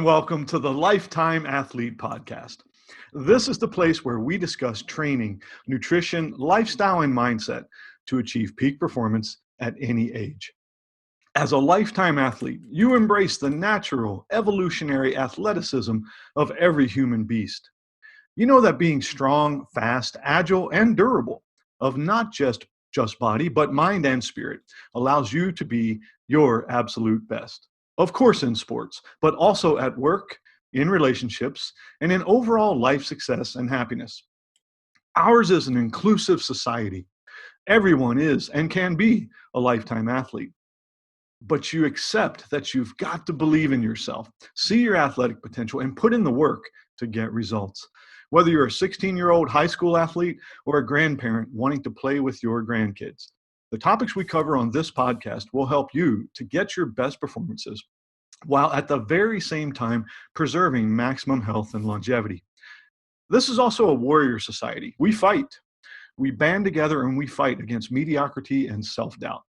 and welcome to the Lifetime Athlete Podcast. This is the place where we discuss training, nutrition, lifestyle, and mindset to achieve peak performance at any age. As a lifetime athlete, you embrace the natural, evolutionary athleticism of every human beast. You know that being strong, fast, agile, and durable, of not just body, but mind and spirit, allows you to be your absolute best. Of course, in sports, but also at work, in relationships, and in overall life success and happiness. Ours is an inclusive society. Everyone is and can be a lifetime athlete. But you accept that you've got to believe in yourself, see your athletic potential, and put in the work to get results. Whether you're a 16-year-old high school athlete or a grandparent wanting to play with your grandkids, the topics we cover on this podcast will help you to get your best performances while at the very same time preserving maximum health and longevity. This is also a warrior society. We fight. We band together and we fight against mediocrity and self-doubt.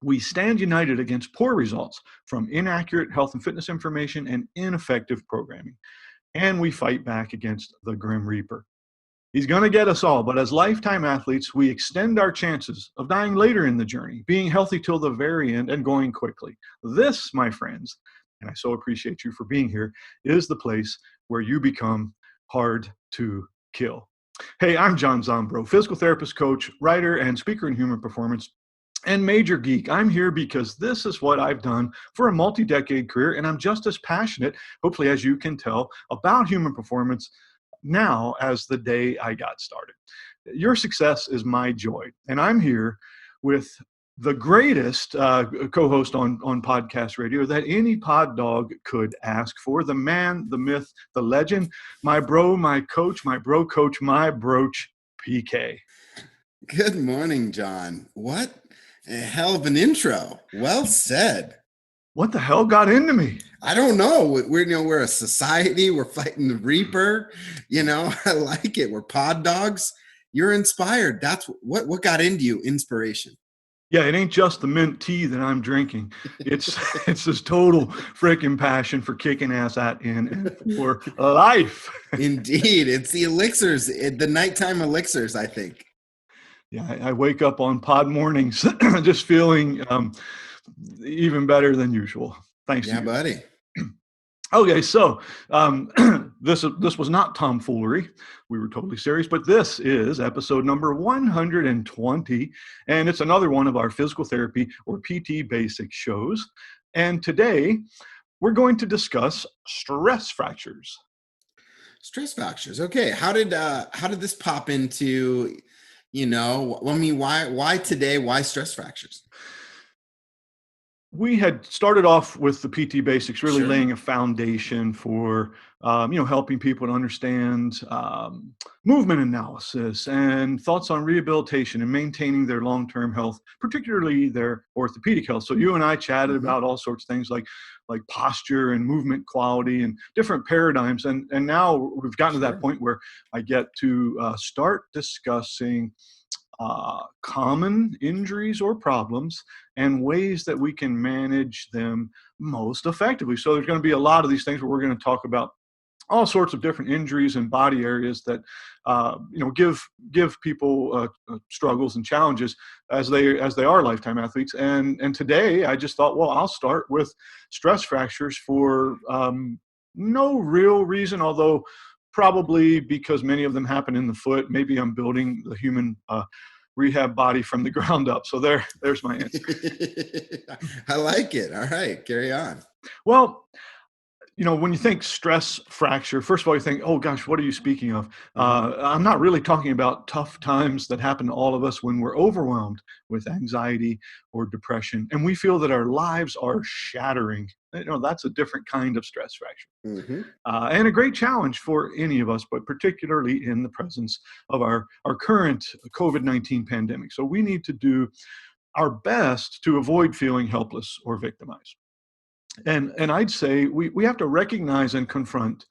We stand united against poor results from inaccurate health and fitness information and ineffective programming. And we fight back against the Grim Reaper. He's going to get us all, but as lifetime athletes, we extend our chances of dying later in the journey, being healthy till the very end and going quickly. This, my friends, and I so appreciate you for being here, is the place where you become hard to kill. Hey, I'm John Zombro, physical therapist, coach, writer, and speaker in human performance, and major geek. I'm here because this is what I've done for a multi-decade career, and I'm just as passionate, hopefully as you can tell, about human performance now as the day I got started. Your success is my joy, and I'm here with the greatest co-host on podcast radio that any pod dog could ask for, the man, the myth, the legend, my bro, my coach, my bro coach, my broach, PK. Good morning, John. What a hell of an intro. Well said. What the hell got into me? I don't know. We're a society. We're fighting the Reaper. I like it. We're pod dogs. You're inspired. That's what got into you. Inspiration. Yeah, it ain't just the mint tea that I'm drinking. It's this total freaking passion for kicking ass at and for life. Indeed. It's the elixirs, the nighttime elixirs, I think. Yeah, I wake up on pod mornings just feeling even better than usual. Thanks. Yeah, buddy. Okay, so this was not tomfoolery. We were totally serious, but this is episode number 120, and it's another one of our physical therapy or PT basic shows. And today we're going to discuss stress fractures. Stress fractures. Okay, how did this pop into? Why today? Why stress fractures? We had started off with the PT basics, really Sure. laying a foundation for, helping people to understand movement analysis and thoughts on rehabilitation and maintaining their long-term health, particularly their orthopedic health. So you and I chatted about all sorts of things like posture and movement quality and different paradigms. And now we've gotten to that point where I get to start discussing common injuries or problems and ways that we can manage them most effectively. So there's going to be a lot of these things where we're going to talk about all sorts of different injuries and body areas that give people struggles and challenges as they are lifetime athletes. And today I just thought, well, I'll start with stress fractures for no real reason, although probably because many of them happen in the foot. Maybe I'm building the human rehab body from the ground up. So there's my answer. I like it. All right, carry on. Well, when you think stress fracture, first of all, you think, oh gosh, what are you speaking of? I'm not really talking about tough times that happen to all of us when we're overwhelmed with anxiety or depression, and we feel that our lives are shattering. That's a different kind of stress fracture. And a great challenge for any of us, but particularly in the presence of our current COVID-19 pandemic. So we need to do our best to avoid feeling helpless or victimized. And I'd say we have to recognize and confront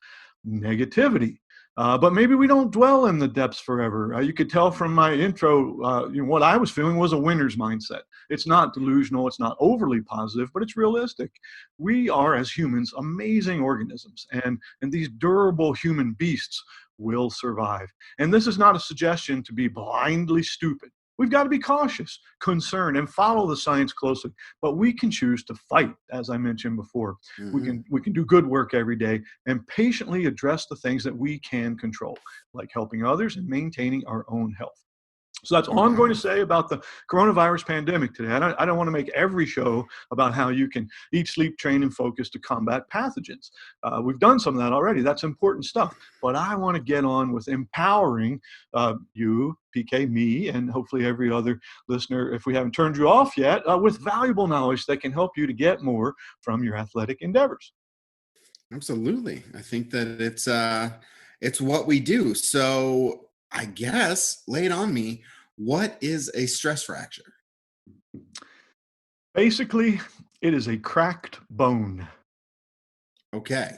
negativity But maybe we don't dwell in the depths forever. You could tell from my intro, what I was feeling was a winner's mindset. It's not delusional, it's not overly positive, but it's realistic. We are, as humans, amazing organisms, and these durable human beasts will survive. And this is not a suggestion to be blindly stupid. We've got to be cautious, concerned, and follow the science closely. But we can choose to fight, as I mentioned before. Mm-hmm. We can do good work every day and patiently address the things that we can control, like helping others and maintaining our own health. So that's all I'm going to Okay. say about the coronavirus pandemic today. I don't want to make every show about how you can eat, sleep, train, and focus to combat pathogens. We've done some of that already. That's important stuff. But I want to get on with empowering you, PK, me, and hopefully every other listener, if we haven't turned you off yet, with valuable knowledge that can help you to get more from your athletic endeavors. Absolutely. I think that it's what we do. So I guess lay it on me. What is a stress fracture? Basically, it is a cracked bone. Okay.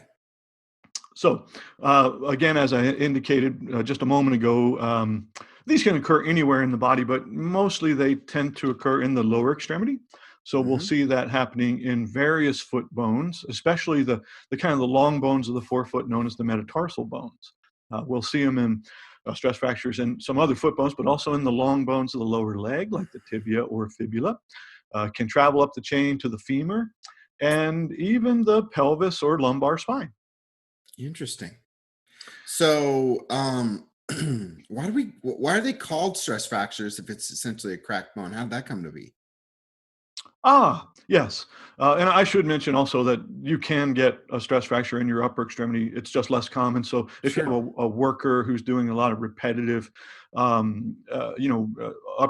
So, again, as I indicated just a moment ago, these can occur anywhere in the body, but mostly they tend to occur in the lower extremity. So we'll Mm-hmm. see that happening in various foot bones, especially the kind of the long bones of the forefoot known as the metatarsal bones. We'll see them in stress fractures in some other foot bones, but also in the long bones of the lower leg, like the tibia or fibula. Can travel up the chain to the femur and even the pelvis or lumbar spine. Interesting. So, why are they called stress fractures if it's essentially a cracked bone? How'd that come to be? Ah, yes. And I should mention also that you can get a stress fracture in your upper extremity. It's just less common. So if you have Sure. a worker who's doing a lot of repetitive, upper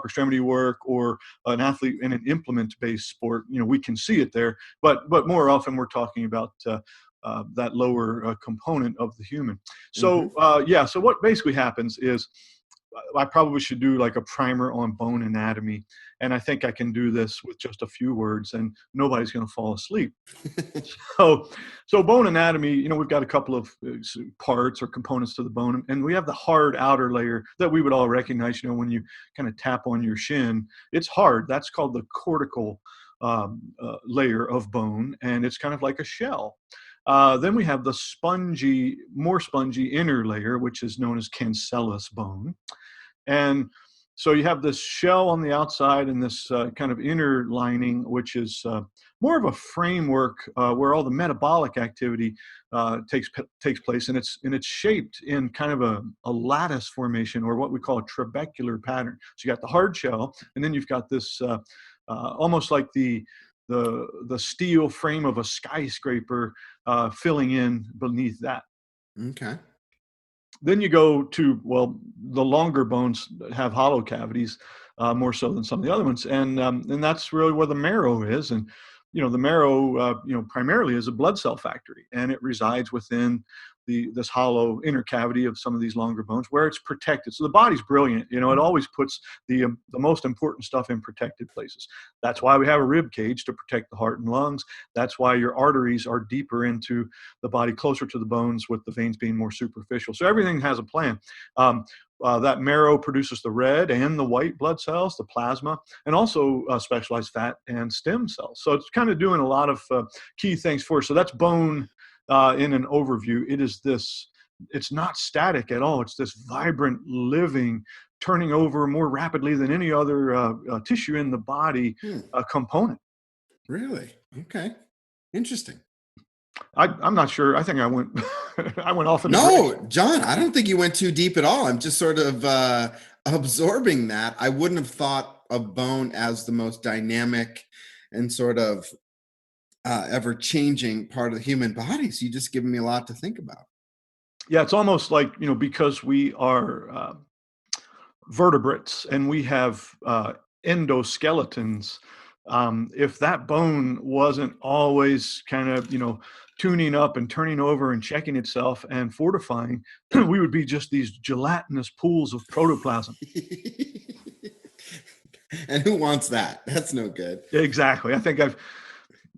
extremity work, or an athlete in an implement-based sport, we can see it there. But more often we're talking about that lower component of the human. Mm-hmm. So yeah. So what basically happens is I probably should do like a primer on bone anatomy. And I think I can do this with just a few words and nobody's going to fall asleep. So, so bone anatomy, we've got a couple of parts or components to the bone, and we have the hard outer layer that we would all recognize, when you kind of tap on your shin, it's hard. That's called the cortical layer of bone, and it's kind of like a shell. Then we have the more spongy inner layer, which is known as cancellous bone. And so you have this shell on the outside and this kind of inner lining, which is more of a framework where all the metabolic activity takes place, and it's shaped in kind of a lattice formation, or what we call a trabecular pattern. So you got the hard shell, and then you've got this almost like the steel frame of a skyscraper filling in beneath that. Okay. Then you go to, well, the longer bones have hollow cavities more so than some of the other ones, and that's really where the marrow is. And the marrow, primarily is a blood cell factory, and it resides within this hollow inner cavity of some of these longer bones, where it's protected. So the body's brilliant. It always puts the most important stuff in protected places. That's why we have a rib cage to protect the heart and lungs. That's why your arteries are deeper into the body, closer to the bones, with the veins being more superficial. So everything has a plan. That marrow produces the red and the white blood cells, the plasma, and also specialized fat and stem cells. So it's kind of doing a lot of key things for us. So that's bone in an overview. It's not static at all. It's this vibrant, living, turning over more rapidly than any other tissue in the body Hmm. component. Really? Okay. Interesting. I'm not sure. I think I went I went off in the direction. No, John, I don't think you went too deep at all. I'm just sort of absorbing that. I wouldn't have thought of bone as the most dynamic and sort of ever changing part of the human body. So you just given me a lot to think about. Yeah, it's almost like, because we are vertebrates and we have endoskeletons. If that bone wasn't always kind of, tuning up and turning over and checking itself and fortifying, we would be just these gelatinous pools of protoplasm. And who wants that? That's no good. Exactly. I think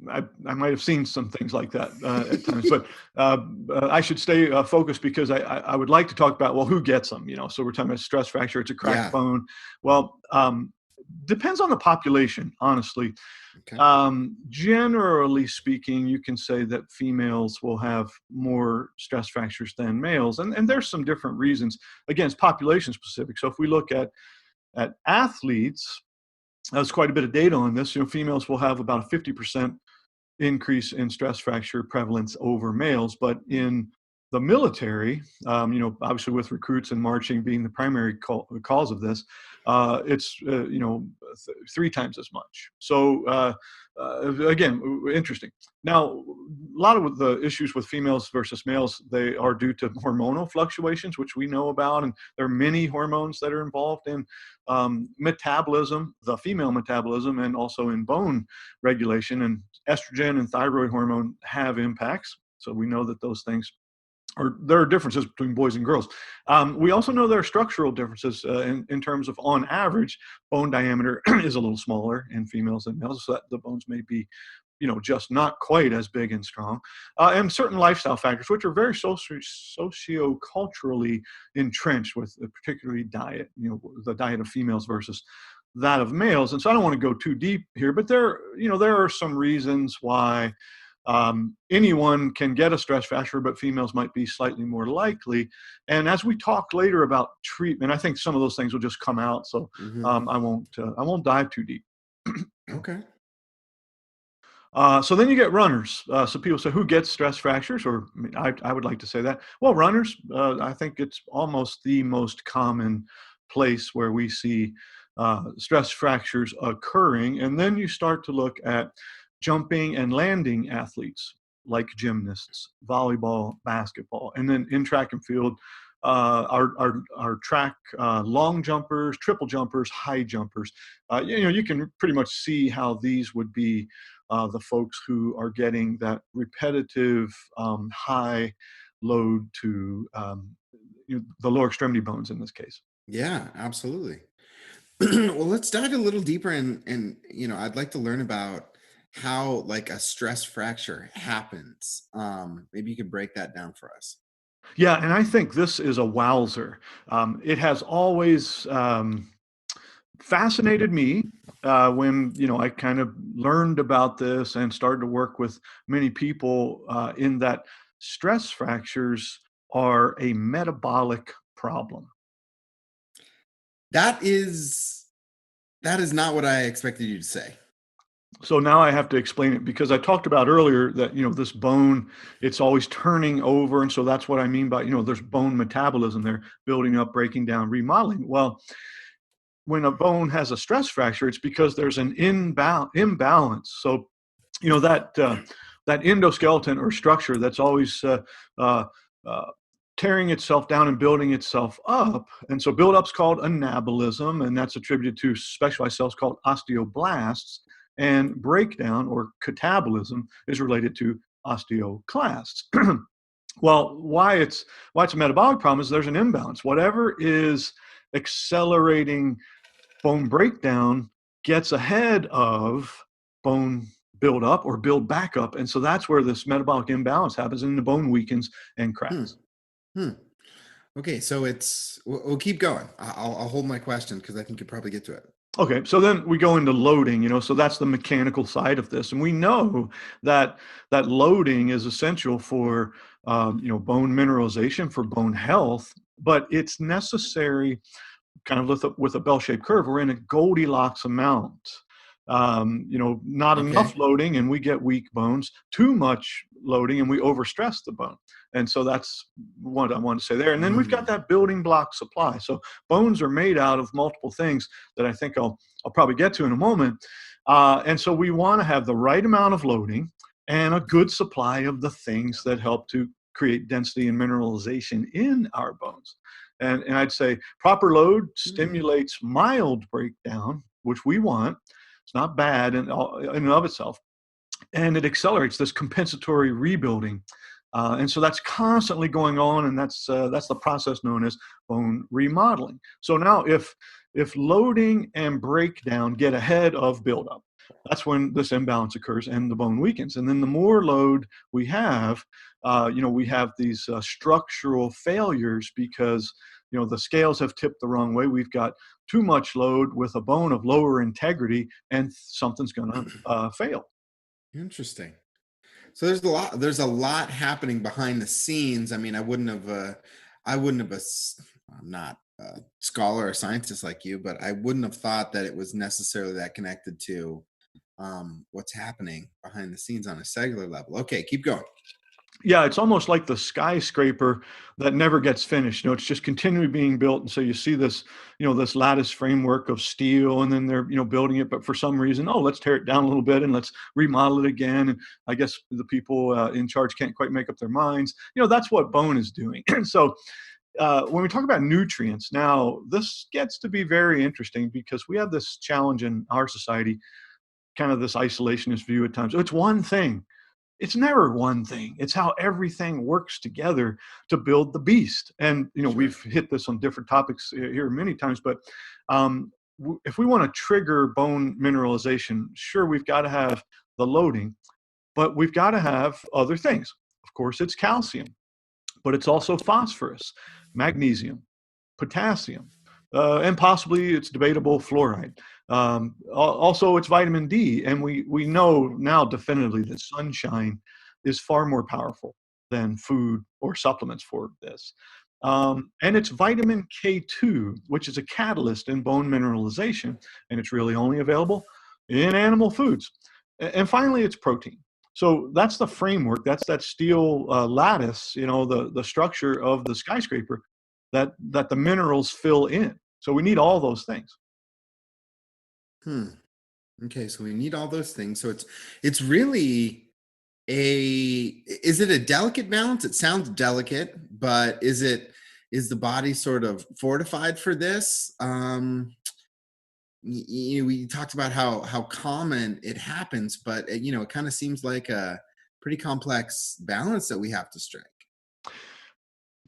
I might have seen some things like that at times, but I should stay focused because I would like to talk about, well, who gets them? So we're talking about stress fracture. It's a cracked Yeah. bone. Well, depends on the population, honestly. Okay. Generally speaking, you can say that females will have more stress fractures than males, and there's some different reasons. Again, it's population specific. So if we look at athletes, there's quite a bit of data on this. Females will have about a 50% increase in stress fracture prevalence over males, but in the military, obviously with recruits and marching being the primary cause of this, it's 3 times as much. So again, interesting. Now, a lot of the issues with females versus males, they are due to hormonal fluctuations, which we know about, and there are many hormones that are involved in metabolism, the female metabolism, and also in bone regulation. And estrogen and thyroid hormone have impacts. So we know that those things there are differences between boys and girls. We also know there are structural differences in terms of, on average, bone diameter is a little smaller in females than males, so that the bones may be, just not quite as big and strong. And certain lifestyle factors, which are very socio-culturally entrenched with particularly diet, the diet of females versus that of males. And so I don't want to go too deep here, but there are some reasons why anyone can get a stress fracture, but females might be slightly more likely. And as we talk later about treatment, I think some of those things will just come out. So I won't dive too deep. Okay. So then you get runners. So people say, who gets stress fractures? Or I would like to say that. Well, runners, I think it's almost the most common place where we see stress fractures occurring. And then you start to look at jumping and landing athletes like gymnasts, volleyball, basketball, and then in track and field, our track long jumpers, triple jumpers, high jumpers. You can pretty much see how these would be the folks who are getting that repetitive high load to the lower extremity bones in this case. Yeah, absolutely. Well, let's dive a little deeper and I'd like to learn about how like a stress fracture happens. Maybe you could break that down for us. Yeah, and I think this is a wowzer. It has always fascinated me when I kind of learned about this and started to work with many people in that stress fractures are a metabolic problem. That is not what I expected you to say. So now I have to explain it because I talked about earlier that, this bone, it's always turning over. And so that's what I mean by, there's bone metabolism there, building up, breaking down, remodeling. Well, when a bone has a stress fracture, it's because there's an imbalance. So, that endoskeleton or structure that's always uh, tearing itself down and building itself up. And so build-up's called anabolism, and that's attributed to specialized cells called osteoblasts. And breakdown or catabolism is related to osteoclasts. Well, why it's a metabolic problem is there's an imbalance. Whatever is accelerating bone breakdown gets ahead of bone build up or build back up. And so that's where this metabolic imbalance happens and the bone weakens and cracks. Hmm. Okay, so we'll keep going. I'll hold my question because I think you'll probably get to it. Okay, so then we go into loading, so that's the mechanical side of this. And we know that loading is essential for, bone mineralization, for bone health, but it's necessary kind of with a bell-shaped curve. We're in a Goldilocks amount. Not enough Okay. loading and we get weak bones, too much loading and we overstress the bone. And so that's what I want to say there. And then we've got that building block supply. So bones are made out of multiple things that I think I'll probably get to in a moment. And so we want to have the right amount of loading and a good supply of the things that help to create density and mineralization in our bones. And I'd say proper load stimulates mild breakdown, which we want. It's not bad in and of itself. And it accelerates this compensatory rebuilding. And so that's constantly going on, and that's the process known as bone remodeling. So now if loading and breakdown get ahead of buildup, that's when this imbalance occurs and the bone weakens. And then the more load we have, we have these structural failures because, the scales have tipped the wrong way. We've got too much load with a bone of lower integrity, and something's going to fail. Interesting. So there's a lot happening behind the scenes. I mean, I'm not a scholar or scientist like you, but I wouldn't have thought that it was necessarily that connected to what's happening behind the scenes on a cellular level. Okay, keep going. Yeah, it's almost like the skyscraper that never gets finished. It's just continually being built. And so you see this, this lattice framework of steel, and then they're, building it. But for some reason, oh, let's tear it down a little bit and let's remodel it again. And I guess the people in charge can't quite make up their minds. That's what bone is doing. And so when we talk about nutrients, now this gets to be very interesting because we have this challenge in our society, kind of this isolationist view at times. It's one thing. It's never one thing. It's how everything works together to build the beast. And Sure. we've hit this on different topics here many times. But if we want to trigger bone mineralization, sure, we've got to have the loading, but we've got to have other things. Of course, it's calcium, but it's also phosphorus, magnesium, potassium, and possibly it's debatable fluoride. Also, it's vitamin D, and we know now definitively that sunshine is far more powerful than food or supplements for this. And it's vitamin K2, which is a catalyst in bone mineralization, and it's really only available in animal foods. And finally, it's protein. So that's the framework. That's that steel lattice, the structure of the skyscraper that the minerals fill in. So we need all those things. Hmm. Okay, so we need all those things. So it's really is it a delicate balance? It sounds delicate, but is the body sort of fortified for this? We talked about how common it happens, but it kind of seems like a pretty complex balance that we have to strike.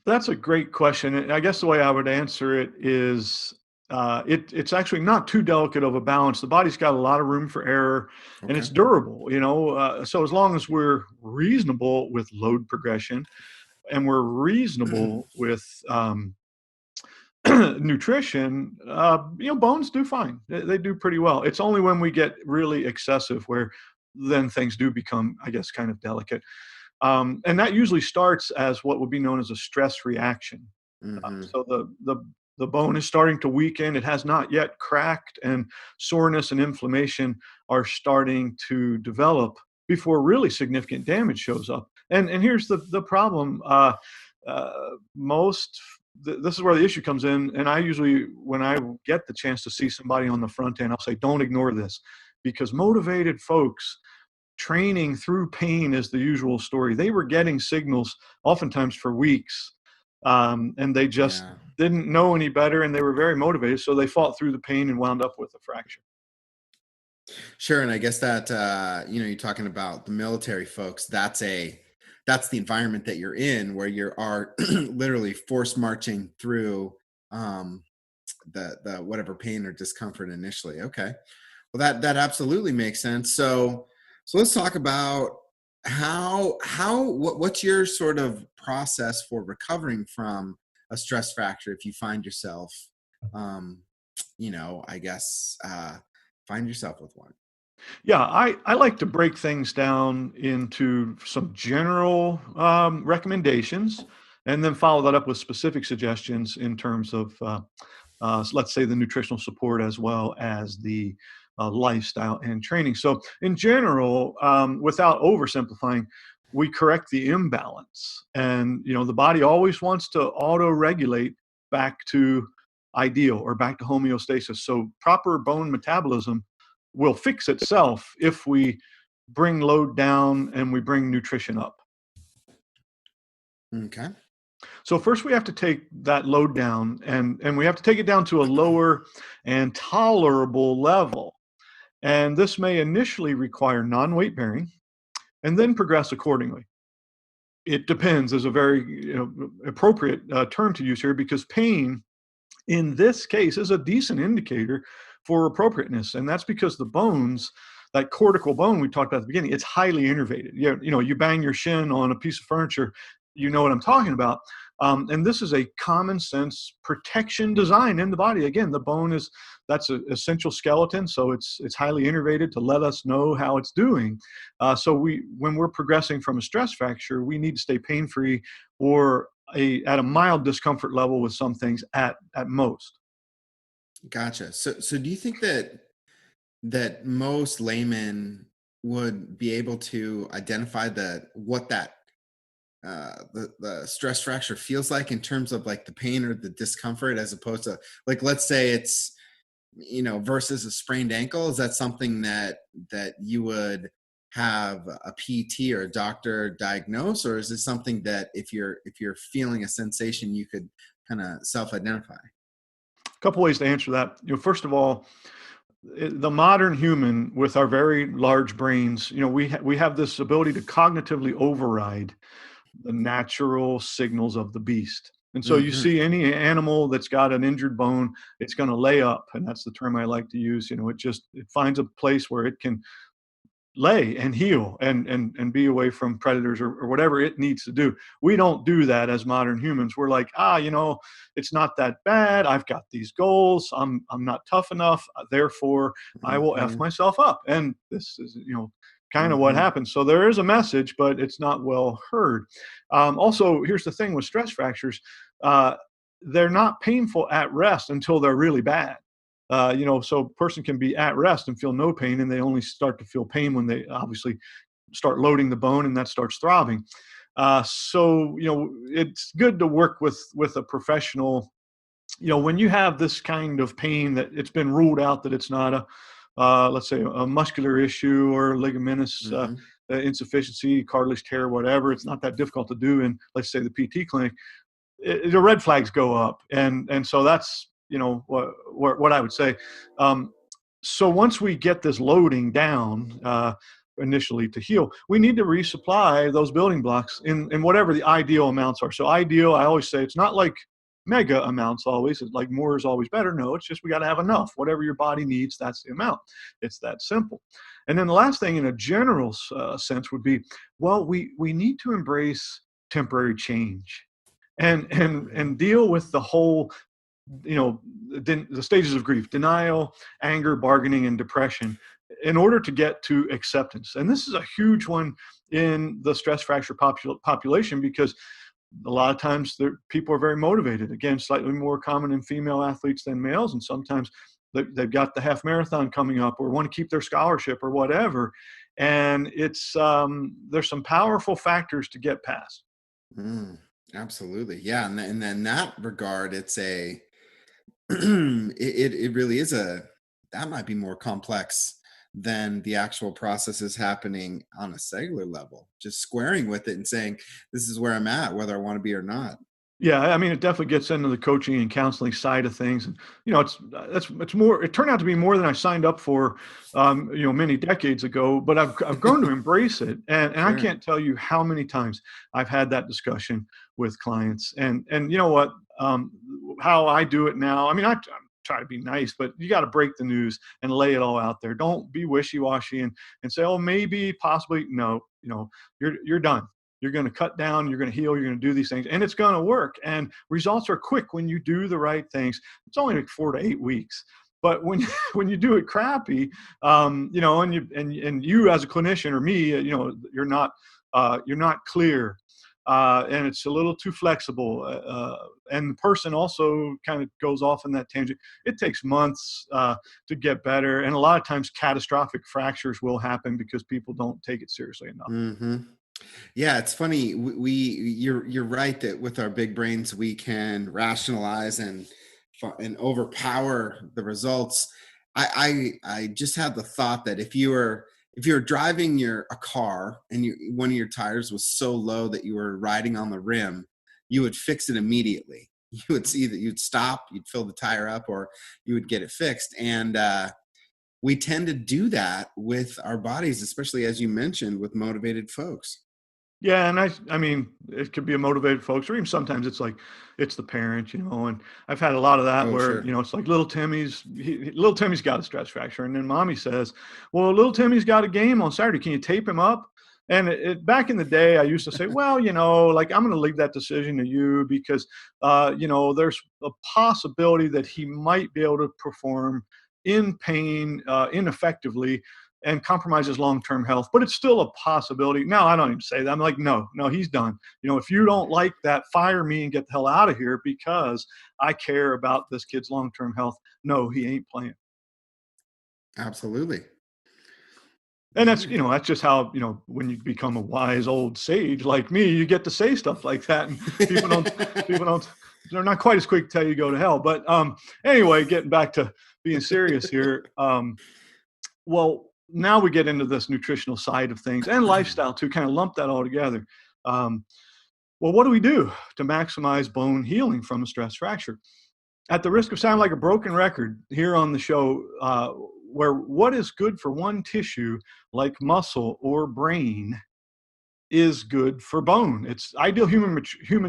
That's a great question. And I guess the way I would answer it is it's actually not too delicate of a balance. The body's got a lot of room for error, and Okay. it's durable, so as long as we're reasonable with load progression and we're reasonable with nutrition, bones do fine. They do pretty well. It's only when we get really excessive where then things do become, I guess, kind of delicate. And that usually starts as what would be known as a stress reaction. Hmm. So the bone is starting to weaken. It has not yet cracked, and soreness and inflammation are starting to develop before really significant damage shows up. And here's the problem. Uh, this is where the issue comes in. And I usually, when I get the chance to see somebody on the front end, I'll say, don't ignore this, because motivated folks training through pain is the usual story. They were getting signals oftentimes for weeks, and they just Yeah. didn't know any better, and they were very motivated, so they fought through the pain and wound up with a fracture. Sure, and I guess that you're talking about the military folks. That's the environment that you're in, where you are literally force marching through um, the whatever pain or discomfort initially. Okay, well that absolutely makes sense. So let's talk about what's your sort of process for recovering from a stress fracture if you find yourself, um, I guess find yourself with one. Yeah, I like to break things down into some general recommendations, and then follow that up with specific suggestions in terms of let's say the nutritional support as well as the lifestyle and training. So in general, without oversimplifying, we correct the imbalance, and the body always wants to auto-regulate back to ideal or back to homeostasis. So proper bone metabolism will fix itself if we bring load down and we bring nutrition up. Okay. So first we have to take that load down, and we have to take it down to a lower and tolerable level. And this may initially require non-weight bearing and then progress accordingly. It depends is a very appropriate term to use here, because pain in this case is a decent indicator for appropriateness. And that's because the bones, that cortical bone we talked about at the beginning, it's highly innervated. You bang your shin on a piece of furniture, you know what I'm talking about. And this is a common sense protection design in the body. Again, the bone that's an essential skeleton, so it's highly innervated to let us know how it's doing. So when we're progressing from a stress fracture, we need to stay pain free or at a mild discomfort level with some things at most. Gotcha. So do you think that most laymen would be able to identify what that the stress fracture feels like in terms of like the pain or the discomfort, as opposed to, like, let's say it's, versus a sprained ankle? Is that something that you would have a PT or a doctor diagnose, or is it something that if you're feeling a sensation, you could kind of self-identify? A couple ways to answer that. First of all, the modern human with our very large brains, we have this ability to cognitively override the natural signals of the beast. And so you Hmm. see any animal that's got an injured bone, it's going to lay up, and that's the term I like to use. It finds a place where it can lay and heal and be away from predators or whatever it needs to do. We don't do that as modern humans. We're like, it's not that bad. I've got these goals. I'm not tough enough. Therefore, I will F Hmm. myself up. And this is, kind of what Hmm. happens. So there is a message, but it's not well heard. Also, here's the thing with stress fractures. Uh, they're not painful at rest until they're really bad. So a person can be at rest and feel no pain, and they only start to feel pain when they obviously start loading the bone and that starts throbbing. So it's good to work with a professional. When you have this kind of pain that it's been ruled out that it's not let's say a muscular issue or ligamentous Hmm. insufficiency, cartilage tear, whatever. It's not that difficult to do in, let's say, the PT clinic. The red flags go up, and so that's what I would say. Um, so once we get this loading down initially to heal, we need to resupply those building blocks in whatever the ideal amounts are. So ideal, I always say, it's not like mega amounts always. It's like more is always better. No, it's just we got to have enough. Whatever your body needs, that's the amount. It's that simple. And then the last thing, in a general sense, would be, well, we need to embrace temporary change and Hmm. deal with the whole, you know the stages of grief: denial, anger, bargaining, and depression, in order to get to acceptance. And this is a huge one in the stress fracture population, because a lot of times people are very motivated. Again, slightly more common in female athletes than males, and sometimes they've got the half marathon coming up or want to keep their scholarship or whatever. And there's some powerful factors to get past. Mm, absolutely. Yeah. And then that regard, it's a, it really is that might be more complex than the actual processes happening on a cellular level, just squaring with it and saying, this is where I'm at, whether I want to be or not. Yeah, I mean, it definitely gets into the coaching and counseling side of things, and it's more. It turned out to be more than I signed up for, many decades ago. But I've grown to embrace it, and I Sure. can't tell you how many times I've had that discussion with clients. And you know what? How I do it now. I mean, I try to be nice, but you got to break the news and lay it all out there. Don't be wishy washy and say, oh, maybe, possibly. No, you're done. You're going to cut down, you're going to heal, you're going to do these things, and it's going to work. And results are quick when you do the right things. It's only like 4 to 8 weeks. But when when you do it crappy, and you as a clinician or me, you're not clear, and it's a little too flexible. And the person also kind of goes off in that tangent. It takes months to get better, and a lot of times catastrophic fractures will happen because people don't take it seriously enough. Hmm. Yeah, it's funny. You're right that with our big brains we can rationalize and overpower the results. I just had the thought that if you were driving a car and one of your tires was so low that you were riding on the rim, you would fix it immediately. You would see that you'd stop, you'd fill the tire up, or you would get it fixed. And we tend to do that with our bodies, especially as you mentioned, with motivated folks. Yeah, and I mean, it could be a motivated folks, or even sometimes it's like it's the parent, and I've had a lot of that Oh, where sure. it's like little Timmy's got a stress fracture, and then mommy says, "Well, little Timmy's got a game on Saturday. Can you tape him up?" And back in the day, I used to say, "Well, like I'm going to leave that decision to you because, there's a possibility that he might be able to perform in pain, ineffectively." And compromises long-term health, but it's still a possibility. Now, I don't even say that. I'm like, no, he's done. If you don't like that, fire me and get the hell out of here because I care about this kid's long-term health. No, he ain't playing. Absolutely. And All that's, right. that's just how, when you become a wise old sage like me, you get to say stuff like that. And people don't, they're not quite as quick to tell you go to hell. But anyway, getting back to being serious here. Well, now we get into this nutritional side of things and lifestyle to kind of lump that all together. Um, well, what do we do to maximize bone healing from a stress fracture? At the risk of sounding like a broken record here on the show, where what is good for one tissue, like muscle or brain, is good for bone. It's ideal human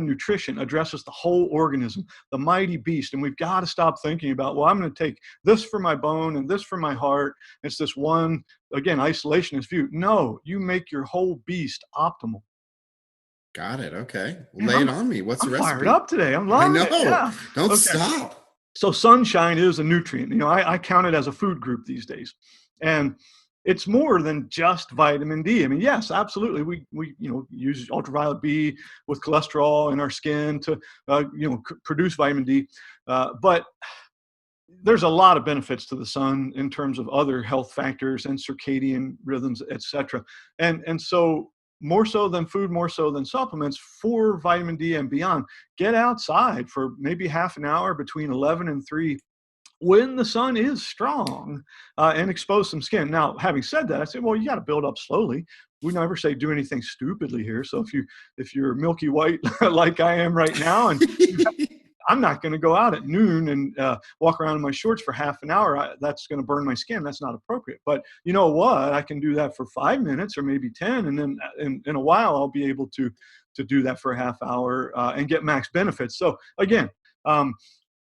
nutrition addresses the whole organism, the mighty beast. And we've got to stop thinking about, well, I'm going to take this for my bone and this for my heart. It's this one, again, isolationist view. No, you make your whole beast optimal. Got it. Okay. Man, Lay it on me. What's I'm the fired recipe? up today. I'm I loving it. know. Yeah. Don't Okay. stop. So sunshine is a nutrient. I count it as a food group these days. And it's more than just vitamin D. I mean, yes, absolutely. We use ultraviolet B with cholesterol in our skin to produce vitamin D. But there's a lot of benefits to the sun in terms of other health factors and circadian rhythms, et cetera. And so more so than food, more so than supplements for vitamin D and beyond, get outside for maybe half an hour between 11 and 3 when the sun is strong, and expose some skin. Now, having said that, I say, well, you got to build up slowly. We never say do anything stupidly here. So if you're milky white like I am right now, and I'm not going to go out at noon and walk around in my shorts for half an hour. That's going to burn my skin. That's not appropriate. But you know what? I can do that for 5 minutes or maybe 10, and then in a while I'll be able to do that for a half hour and get max benefits. So again,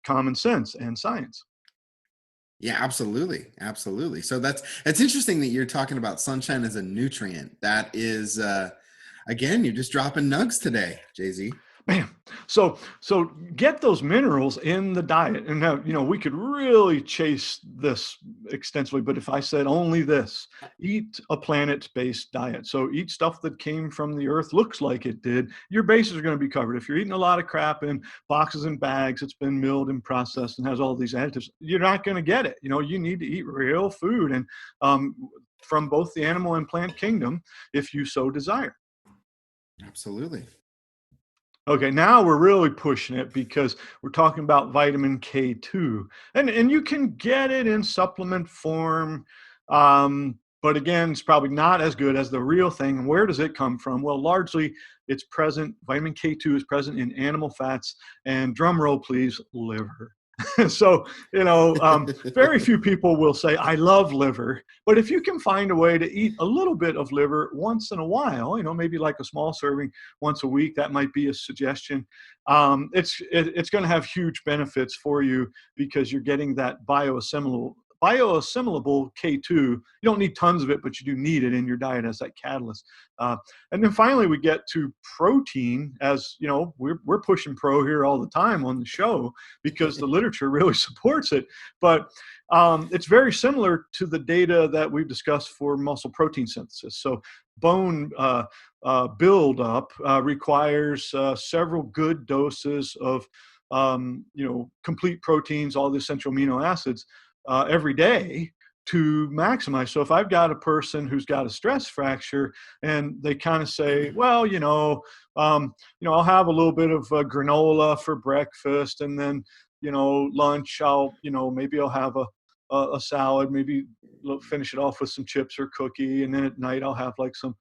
common sense and science. Yeah, absolutely. Absolutely. So it's interesting that you're talking about sunshine as a nutrient. That is again, you're just dropping nugs today, Jay-Z. Man, so get those minerals in the diet. And now, we could really chase this extensively, but if I said only this, eat a planet-based diet. So eat stuff that came from the earth, looks like it did, your bases are going to be covered. If you're eating a lot of crap in boxes and bags, it's been milled and processed and has all these additives, you're not going to get it. You need to eat real food and from both the animal and plant kingdom if you so desire. Absolutely. Okay, now we're really pushing it because we're talking about vitamin K2. And you can get it in supplement form. But again, it's probably not as good as the real thing. And where does it come from? Well, largely it's present, vitamin K2 is present in animal fats and, drum roll please, liver. So, very few people will say, I love liver. But if you can find a way to eat a little bit of liver once in a while, maybe like a small serving once a week, that might be a suggestion. It's going to have huge benefits for you because you're getting that bioassimilable K2. You don't need tons of it, but you do need it in your diet as that catalyst. And then finally, we get to protein. As you know, we're pushing pro here all the time on the show because the literature really supports it. But it's very similar to the data that we've discussed for muscle protein synthesis. So bone build up requires several good doses of complete proteins, all the essential amino acids every day to maximize. So if I've got a person who's got a stress fracture and they kind of say, well, I'll have a little bit of granola for breakfast, and then lunch maybe I'll have a salad, maybe finish it off with some chips or cookie, and then at night I'll have like some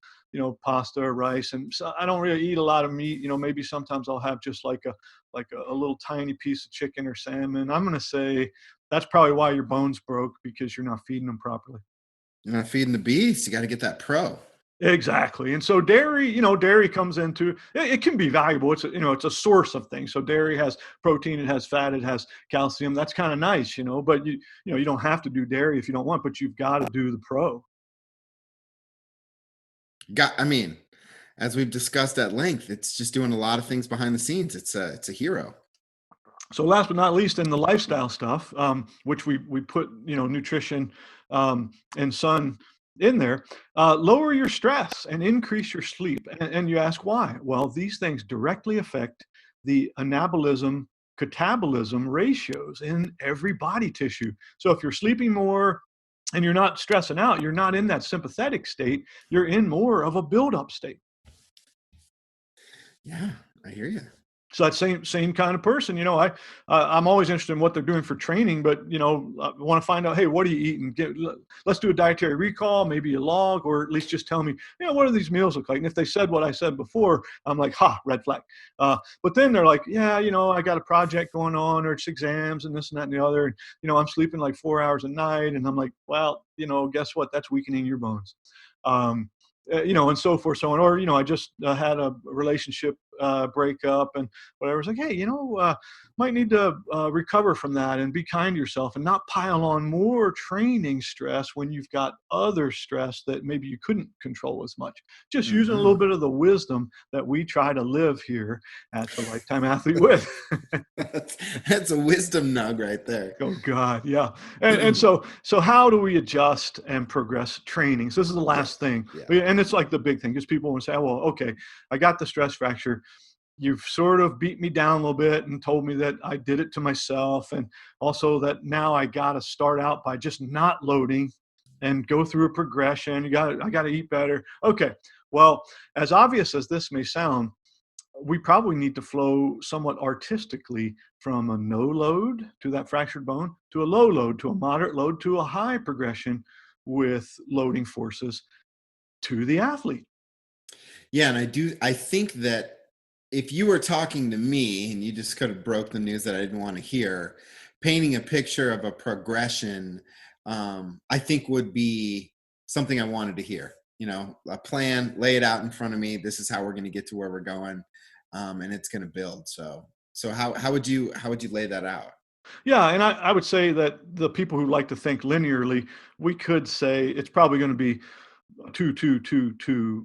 pasta or rice. And so I don't really eat a lot of meat. Maybe sometimes I'll have just like a little tiny piece of chicken or salmon. I'm going to say that's probably why your bones broke, because you're not feeding them properly. You're not feeding the beast. You got to get that pro. Exactly. And so dairy, dairy comes into it can be valuable. It's a source of things. So dairy has protein, it has fat, it has calcium. That's kind of nice, but you don't have to do dairy if you don't want, but you've got to do the pro. I mean, as we've discussed at length, it's just doing a lot of things behind the scenes. It's a hero. So last but not least, in the lifestyle stuff, which we put nutrition and sun in there, lower your stress and increase your sleep. And you ask why? Well, these things directly affect the anabolism catabolism ratios in every body tissue. So if you're sleeping more and you're not stressing out, you're not in that sympathetic state, you're in more of a buildup state. Yeah, I hear you. So that same kind of person, I'm always interested in what they're doing for training, but I want to find out, hey, what are you eating? Let's do a dietary recall, maybe a log, or at least just tell me, what do these meals look like? And if they said what I said before, I'm like, red flag. But then they're like, yeah, I got a project going on, or it's exams and this and that and the other, and I'm sleeping like 4 hours a night, and I'm like, well, guess what? That's weakening your bones. And so forth, so on. Or, I just had a relationship breakup and whatever. It's like, hey, might need to recover from that and be kind to yourself and not pile on more training stress when you've got other stress that maybe you couldn't control as much. Just using a little bit of the wisdom that we try to live here at the Lifetime Athlete with. That's a wisdom nug right there. Oh God, yeah. And so how do we adjust and progress training? So this is the last thing. Yeah. And it's like the big thing, because people want to say, well, okay, I got the stress fracture. You've sort of beat me down a little bit and told me that I did it to myself, and also that now I got to start out by just not loading and go through a progression. I got to eat better. Okay. Well, as obvious as this may sound, we probably need to flow somewhat artistically from a no load to that fractured bone to a low load to a moderate load to a high progression with loading forces to the athlete. Yeah, and I think that if you were talking to me and you just could have broke the news that I didn't want to hear, painting a picture of a progression, I think would be something I wanted to hear. A plan, lay it out in front of me. This is how we're going to get to where we're going, and it's going to build. So how would you lay that out? Yeah, and I would say that the people who like to think linearly, we could say it's probably going to be 2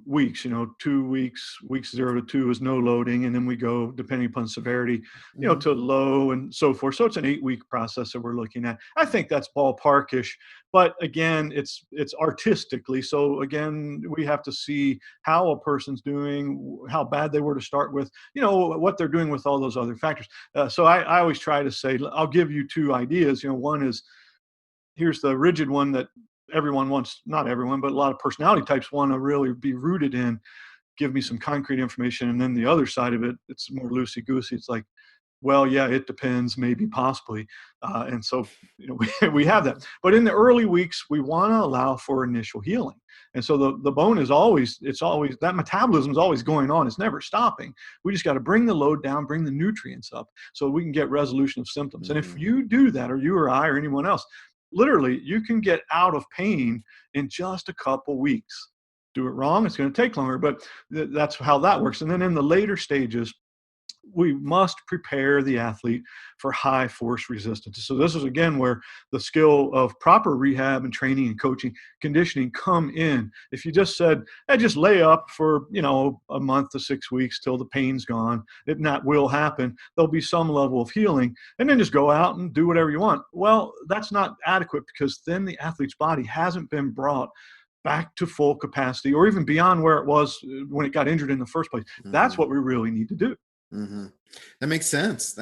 weeks. 2 weeks, weeks 0 to 2 is no loading, and then we go, depending upon severity, to low and so forth. So it's an 8-week process that we're looking at. I think that's ballparkish, but again, it's artistically. So again, we have to see how a person's doing, how bad they were to start with, what they're doing with all those other factors. So I always try to say, I'll give you two ideas. One is, here's the rigid one that everyone wants, not everyone, but a lot of personality types want to really be rooted in, give me some concrete information. And then the other side of it, it's more loosey goosey. It's like, well, yeah, it depends, maybe, possibly. And so, we have that. But in the early weeks, we want to allow for initial healing. And so the bone is always, that metabolism is always going on. It's never stopping. We just got to bring the load down, bring the nutrients up so we can get resolution of symptoms. And if you do that, or you or I or anyone else, literally, you can get out of pain in just a couple weeks. Do it wrong, it's going to take longer, but that's how that works. And then in the later stages, we must prepare the athlete for high force resistance. So this is again where the skill of proper rehab and training and coaching, conditioning come in. If you just said, hey, just lay up for, a month to 6 weeks till the pain's gone, and that will happen, there'll be some level of healing, and then just go out and do whatever you want. Well, that's not adequate, because then the athlete's body hasn't been brought back to full capacity, or even beyond where it was when it got injured in the first place. That's what we really need to do. Mm-hmm. That makes sense.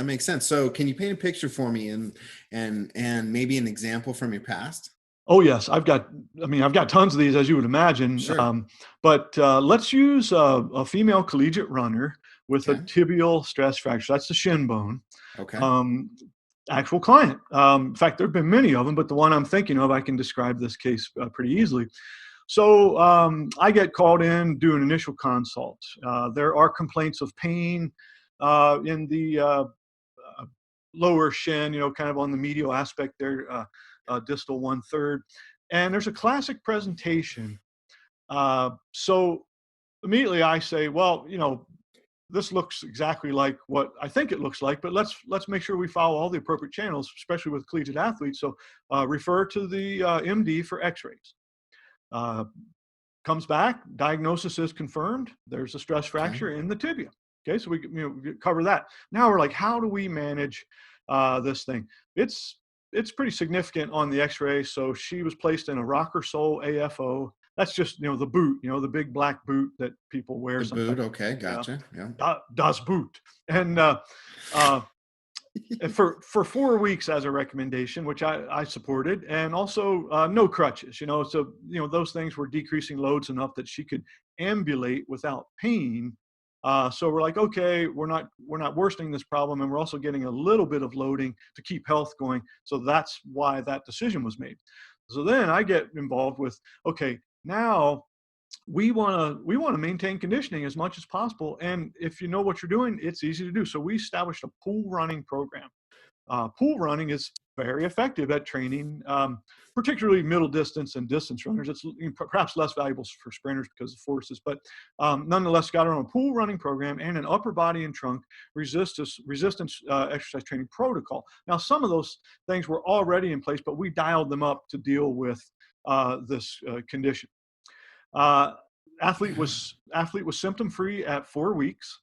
So can you paint a picture for me and maybe an example from your past? Oh yes, I've got tons of these, as you would imagine. Sure. But let's use a female collegiate runner with a Okay. tibial stress fracture. That's the shin bone. Okay. Actual client. In fact, there have been many of them, but the one I'm thinking of, I can describe this case pretty easily. So I get called in, do an initial consult. There are complaints of pain in the lower shin, kind of on the medial aspect there, distal 1/3. And there's a classic presentation So immediately I say, well, this looks exactly like what I think it looks like, but let's make sure we follow all the appropriate channels, especially with collegiate athletes. So refer to the MD for X-rays. Uh, Comes back, diagnosis is confirmed. There's a stress Okay. fracture in the tibia. Okay, so we cover that. Now we're like, how do we manage this thing? It's pretty significant on the X-ray. So she was placed in a rocker sole AFO. That's just the boot, the big black boot that people wear The boot. sometimes. Okay. Yeah, Gotcha. Yeah. das Boot, and uh, for 4 weeks as a recommendation, which I supported, and also no crutches. So those things were decreasing loads enough that she could ambulate without pain. So we're like, okay, we're not worsening this problem, and we're also getting a little bit of loading to keep health going. So that's why that decision was made. So then I get involved with, okay, now we want to maintain conditioning as much as possible, and if you know what you're doing, it's easy to do. So we established a pool running program. Pool running is very effective at training, particularly middle distance and distance runners. It's perhaps less valuable for sprinters because of forces, but nonetheless, got our own pool running program and an upper body and trunk resistance exercise training protocol. Now, some of those things were already in place, but we dialed them up to deal with this condition. Uh, athlete was symptom free at 4 weeks.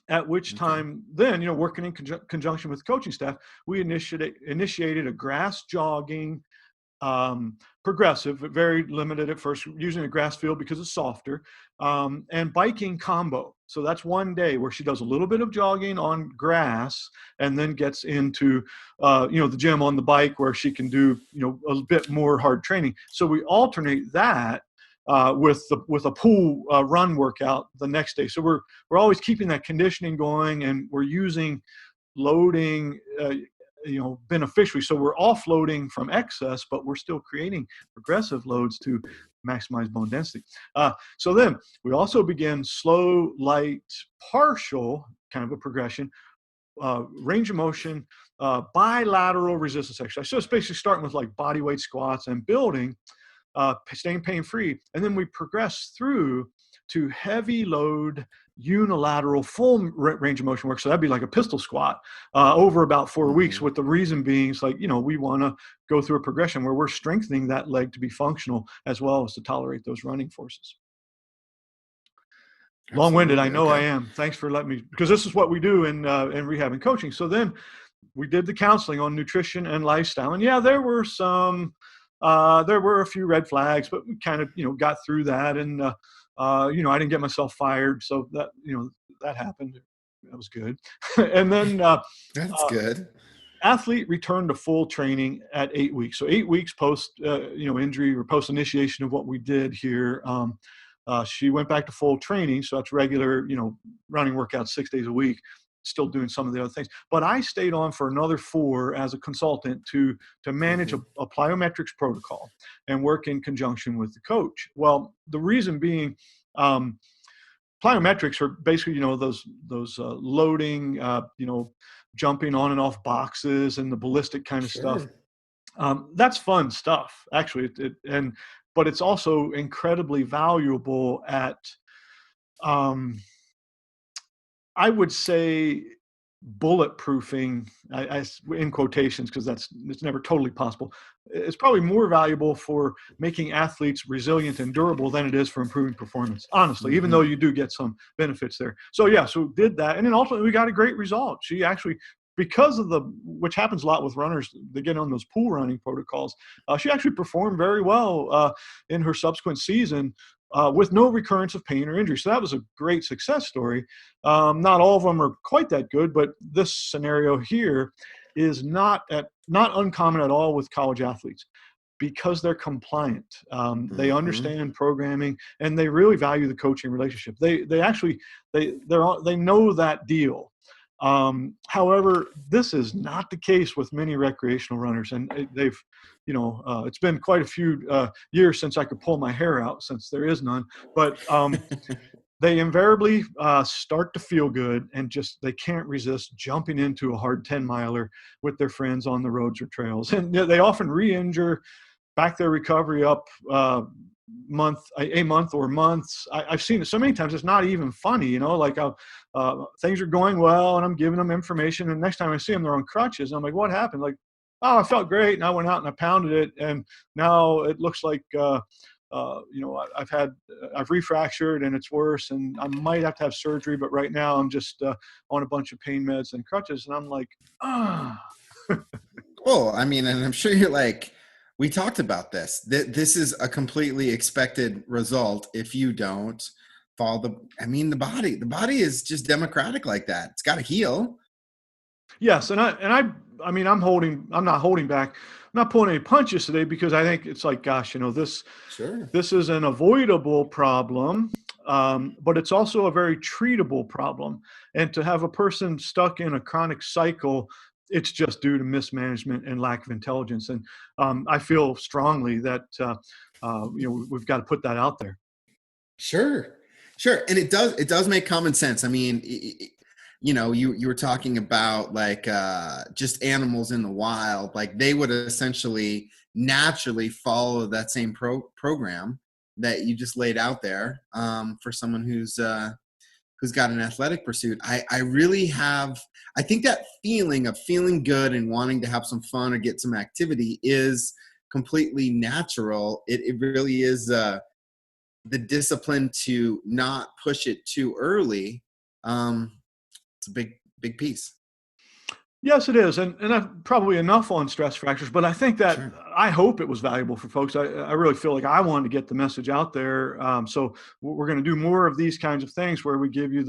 At which Okay. time, then working in conjunction with coaching staff, we initiated a grass jogging, progressive, but very limited at first, using a grass field because it's softer, and biking combo. So that's one day where she does a little bit of jogging on grass and then gets into, the gym on the bike where she can do, a bit more hard training. So we alternate that with a pool run workout the next day. So we're always keeping that conditioning going, and we're using loading beneficially. So we're offloading from excess, but we're still creating progressive loads to maximize bone density. So then we also begin slow, light, partial kind of a progression, range of motion, bilateral resistance exercise. So it's basically starting with like body weight squats and building, staying pain-free. And then we progress through to heavy load, unilateral, full range of motion work. So that'd be like a pistol squat over about 4 weeks, Mm-hmm. with the reason being, it's like, we want to go through a progression where we're strengthening that leg to be functional as well as to tolerate those running forces. Long-winded, I Absolutely. know I Okay. am. Thanks for letting me, because this is what we do in rehab and coaching. So then we did the counseling on nutrition and lifestyle, and yeah, there were a few red flags, but we kind of got through that, and I didn't get myself fired, so that happened. That was good. And then That's good. athlete returned to full training at 8 weeks. So 8 weeks post injury or post initiation of what we did here. She went back to full training, so that's regular running workouts 6 days a week, still doing some of the other things. But I stayed on for another 4 as a consultant to manage Mm-hmm. a plyometrics protocol and work in conjunction with the coach. Well, the reason being, plyometrics are basically those loading, jumping on and off boxes and the ballistic kind of stuff. Sure. That's fun stuff, actually. But it's also incredibly valuable at, um, I would say, bulletproofing, in quotations, because it's never totally possible. It's probably more valuable for making athletes resilient and durable than it is for improving performance, honestly, even though Mm-hmm. you do get some benefits there. So yeah, so did that, and then ultimately we got a great result. She actually, because of which happens a lot with runners, they get on those pool running protocols, she actually performed very well in her subsequent season, with no recurrence of pain or injury. So that was a great success story. Not all of them are quite that good, but this scenario here is not uncommon at all with college athletes, because they're compliant. They Mm-hmm. understand programming, and they really value the coaching relationship. They know that deal. However, this is not the case with many recreational runners, and it's been quite a few years since I could pull my hair out, since there is none. But they invariably start to feel good, and just they can't resist jumping into a hard 10-miler with their friends on the roads or trails, and they often re-injure, back their recovery up a month or months. I've seen it so many times, it's not even funny, like things are going well and I'm giving them information. And next time I see them, they're on crutches. And I'm like, what happened? Like, oh, I felt great. And I went out and I pounded it. And now it looks like, I've refractured and it's worse. And I might have to have surgery. But right now I'm just on a bunch of pain meds and crutches. And I'm like, ah. Well, I mean, and I'm sure you're like, we talked about this. This is a completely expected result if you don't follow the body is just democratic like that. It's got to heal. Yes, and I'm not holding back. I'm not pulling any punches today because I think it's like, gosh, this Sure. this is an avoidable problem, but it's also a very treatable problem. And to have a person stuck in a chronic cycle, it's just due to mismanagement and lack of intelligence. And I feel strongly that we've got to put that out there. Sure. Sure. And it does make common sense. I mean, you were talking about like just animals in the wild, like they would essentially naturally follow that same program that you just laid out there for someone who's got an athletic pursuit. I really have, I think that feeling of feeling good and wanting to have some fun or get some activity is completely natural. It really is the discipline to not push it too early. It's a big piece. Yes, it is, and I've probably enough on stress fractures, but I think that Sure. I hope it was valuable for folks. I really feel like I wanted to get the message out there. So we're going to do more of these kinds of things where we give you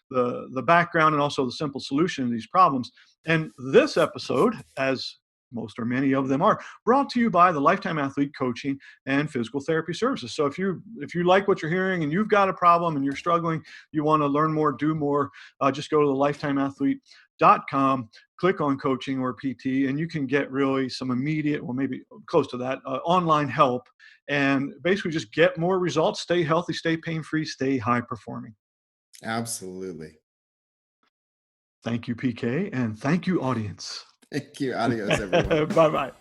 the background and also the simple solution to these problems. And this episode, as most or many of them are, brought to you by the Lifetime Athlete Coaching and Physical Therapy Services. So if you like what you're hearing and you've got a problem and you're struggling, you want to learn more, do more, just go to the lifetimeathlete.com, click on coaching or PT, and you can get really some immediate, or maybe close to that, online help, and basically just get more results, stay healthy, stay pain-free, stay high performing. Absolutely. Thank you, PK, and thank you, audience. Thank you. Adios, everyone. Bye-bye.